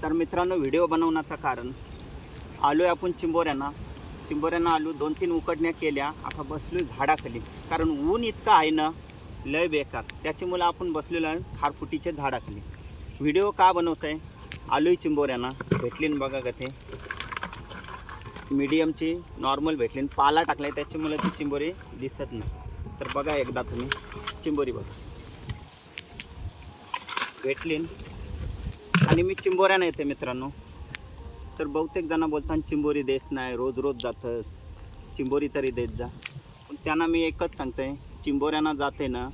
तर मित्रांनो, व्हिडिओ बनवण्याचं कारण आलो आहे आपण चिंबोऱ्यांना आलो, 2-3 उकडण्या केल्या. आता बसलो झाडाखाली, कारण ऊन इतकं आहे ना, लय बेकार. त्याच्यामुळे आपण बसलेलो आहे खारफुटीच्या झाडाखाली. व्हिडिओ का बनवत आहे, आलो आहे चिंबोऱ्यांना. भेटली ना बघा का, ते मीडियमची नॉर्मल भेटली, पाला टाकला आहे त्याच्यामुळे ती चिंबोरी दिसत नाही. तर बघा एकदा तुम्ही चिंबोरी बघा, भेटली. आणि मी चिंबोऱ्यानं येते मित्रांनो. तर बहुतेक जण बोलतात चिंबोरी देस नाही, रोज रोज जातंस, चिंबोरी तरी देत जा. पण त्यांना मी एकच सांगते, चिंबोऱ्यांना जाते ना,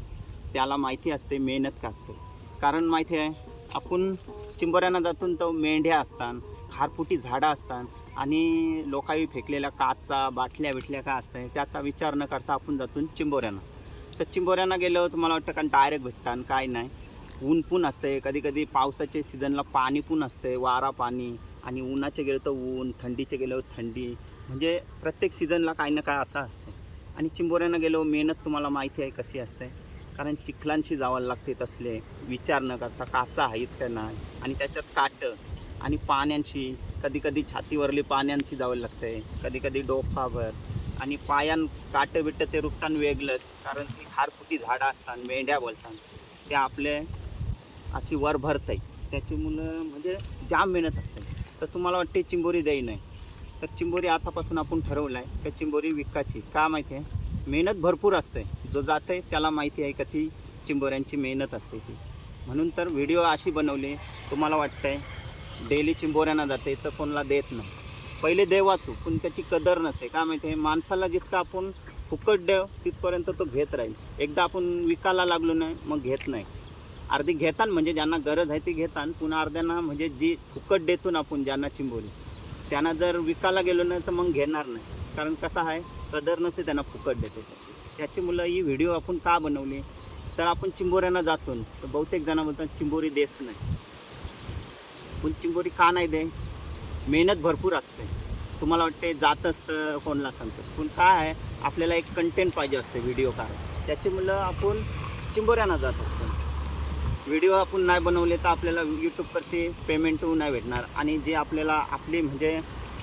त्याला माहिती असते मेहनत का असते. कारण माहिती आहे, आपण चिंबोऱ्यांना जातून तर मेंढ्या असतात, खारफुटी झाडं असतात आणि लोकांनी फेकलेल्या काचा बाटल्या बिटल्या का असतं, त्याचा विचार न करता आपण जातून चिंबोऱ्यांना. तर चिंबोऱ्यांना गेलो तर मला वाटतं कारण डायरेक्ट भेटतात, काय नाही. ऊन पण असते, कधी कधी पावसाच्या सीझनला पाणी पण असते, वारा पाणी. आणि उन्हाचे गेलं तर ऊन, थंडीचे गेलो थंडी. म्हणजे प्रत्येक सीझनला काही ना काय असं असतं. आणि चिंबोऱ्यांना गेलो, मेहनत तुम्हाला माहिती आहे कशी असते. कारण चिखलांशी जावं लागते, तसले विचार न करता काचा आहेत का नाही, आणि त्याच्यात काटं आणि पाण्यांशी, कधी कधी छातीवरली पाण्यांशी जावं लागते, कधी कधी डोकावर. आणि पायान काटं बिटं ते रुपतान वेगळंच, कारण ती खारफुटी झाडं असतात, मेंढ्या बोलतात, ते आपले अशी वर भरत आहे. त्याच्यामुळं म्हणजे जाम मेहनत असते. तर तुम्हाला वाटते चिंबोरी देई नाही, तर चिंबोरी आतापासून आपण ठरवलं आहे त्या चिंबोरी विकायची. का माहिती आहे, मेहनत भरपूर असते. जो जात आहे त्याला माहिती आहे का ती चिंबोऱ्यांची मेहनत असते ती. म्हणून तर व्हिडिओ अशी बनवली. तुम्हाला वाटतं आहे डेली चिंबोऱ्यांना जाते तर कोणाला देत नाही. पहिले देव वाचू, पण त्याची कदर नसते. का माहिती आहे, माणसाला जितका आपण फुकट देव तिथपर्यंत तो घेत राहील. एकदा आपण विकायला लागलो नाही मग घेत नाही. अर्धी घेतात म्हणजे ज्यांना गरज आहे ती घेतात, पुन्हा अर्ध्यांना म्हणजे जी फुकट देतो ना आपण ज्यांना चिंबोरी, त्यांना जर विकायला गेलो नाही तर मग घेणार नाही. कारण कसं आहे, कदर नसते त्यांना फुकट देते. त्याची मुलं ही व्हिडिओ आपण का बनवली, तर आपण चिंबोऱ्यांना जातो तर बहुतेक जण बोलतात चिंबोरी देस नाही. पण चिंबोरी का नाही दे, मेहनत भरपूर असते. तुम्हाला वाटते जात असतं कोणाला सांगतं, पण काय आहे, आपल्याला एक कंटेंट पाहिजे असते व्हिडिओ काढायला. त्याची मुलं आपण चिंबोऱ्यांना जात असतो. व्हिडिओ आपण नाही बनवले तर आपल्याला यूट्यूबवरची पेमेंट नाही भेटणार. आणि जे आपल्याला आपली म्हणजे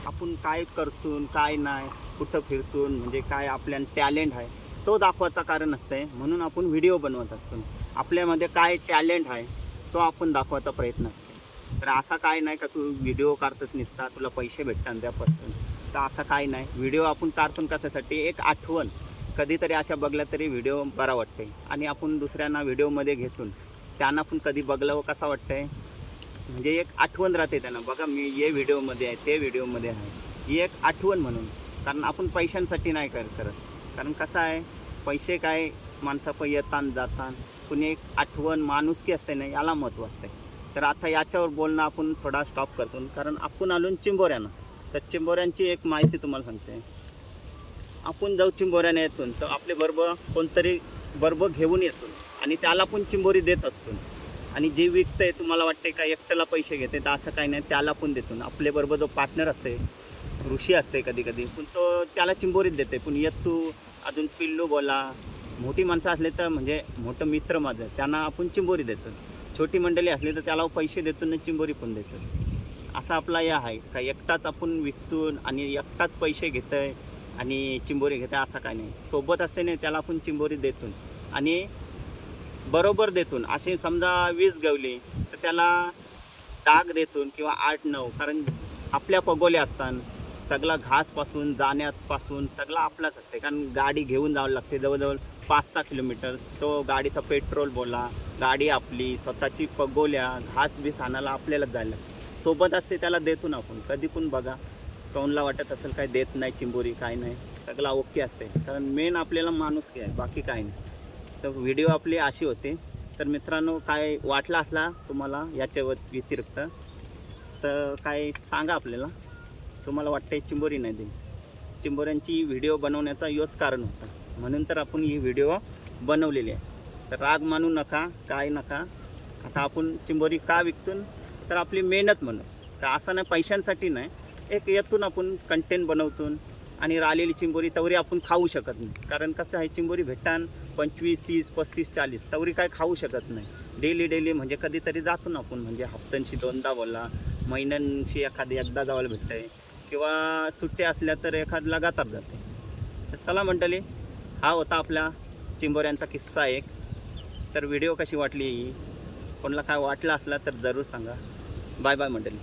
आपण काय करतून काय नाही, कुठं फिरतून, म्हणजे काय आपल्या टॅलेंट आहे तो दाखवायचा कारण असते. म्हणून आपण व्हिडिओ बनवत असतो. आपल्यामध्ये काय टॅलेंट आहे तो आपण दाखवायचा प्रयत्न असते. तर असा काय नाही का तू व्हिडिओ काढतच नसता तुला पैसे भेटतात त्यापासून, तर असं काय नाही. व्हिडिओ आपण काढतो कशासाठी, एक आठवण. कधीतरी अशा बघल्या तरी व्हिडिओ बरा वाटते. आणि आपण दुसऱ्यांना व्हिडिओमध्ये घेतून त्यांना पण कधी बघलं कसा वाटतंय, म्हणजे एक आठवण राहते त्यांना, बघा मी हे व्हिडिओमध्ये आहे ते व्हिडिओमध्ये आहे, ही एक आठवण म्हणून. कारण आपण पैशांसाठी नाही करत. कारण कसं आहे, पैसे काय माणसं येतात जातात, पण एक आठवण माणुसकी असते ना, याला महत्त्व असते. तर आता याच्यावर बोलणं आपण थोडा स्टॉप करतो. कारण आपण आलो चिंबोऱ्यानं, तर चिंबोऱ्यांची एक माहिती तुम्हाला सांगते. आपण जाऊ चिंबोऱ्याने येतो तर आपले बरोबर कोणतरी बरोबर घेऊन येतो आणि त्याला पण चिंबोरी देत असतो. आणि जे विकतंय तुम्हाला वाटते का एकट्याला पैसे घेते, तर असं काही नाही, त्याला पण देतो. आपल्याबरोबर जो पार्टनर असते, ऋषी असते कधी कधी, पण तो त्याला चिंबोरीत देते. पण येत तू अजून पिल्लू बोला, मोठी माणसं असले तर म्हणजे मोठं मित्र माझं, त्यांना आपण चिंबोरी देतो. छोटी मंडळी असली तर त्याला पैसे देतो आणि चिंबोरी पण देतो. असा आपला या आहे का एकटाच आपण विकतून आणि एकटाच पैसे घेतो आहे आणि चिंबोरी घेते असं काय नाही. सोबत असते नाही त्याला आपण चिंबोरी देतो आणि बरोबर देतून. असे समजा 20 गवली तर त्याला डाग देतून किंवा 8-9. कारण आपल्या पगोल्या असतात, सगळा घासपासून जाण्यापासून सगळा आपलाच असते. कारण गाडी घेऊन जावं लागते जवळजवळ 5-6 किलोमीटर. तो गाडीचा पेट्रोल बोला, गाडी आपली स्वतःची, पगोल्या घास बीस आणायला आपल्यालाच जायला सोबत असते, त्याला देतून आपण. कधी पण बघा कोणाला वाटत असेल काय देत नाही चिंबोरी, काय नाही, सगळा ओके असते. कारण मेन आपल्याला माणुसकी आहे, बाकी काय नाही. तर व्हिडिओ आपली अशी होते. तर मित्रांनो, काय वाटला असला तुम्हाला याच्या व्यतिरिक्त तर काय सांगा आपल्याला, तुम्हाला वाटतं चिंबोरी नाही दे. चिंबोऱ्यांची व्हिडिओ बनवण्याचा योच कारण होता, म्हणून तर आपण ही व्हिडिओ बनवलेली आहे. तर राग मानू नका, काय नका. आता आपण चिंबोरी का विकतून, तर आपली मेहनत म्हणून, का असं नाही पैशांसाठी नाही. एक येतून आपण कंटेंट बनवतून आणि राहिलेली चिंबोरी तवरी आपण खाऊ शकत नाही. कारण कसं आहे, चिंबोरी भेटतान 25, 30, 35, 40 तवरी काय खाऊ शकत नाही. डेली म्हणजे कधीतरी जातो ना आपण, म्हणजे हप्त्यांशी 2दा बोला, महिन्यांशी एखादी एकदा जायला भेटतं आहे किंवा सुट्ट्या असल्या तर एखाद लगातार जाते. तर चला मंडळी, हा होता आपला चिंबोऱ्यांचा किस्सा एक. तर व्हिडिओ कशी वाटली, कोणाला काय वाटलं असला तर जरूर सांगा. बाय बाय मंडळी.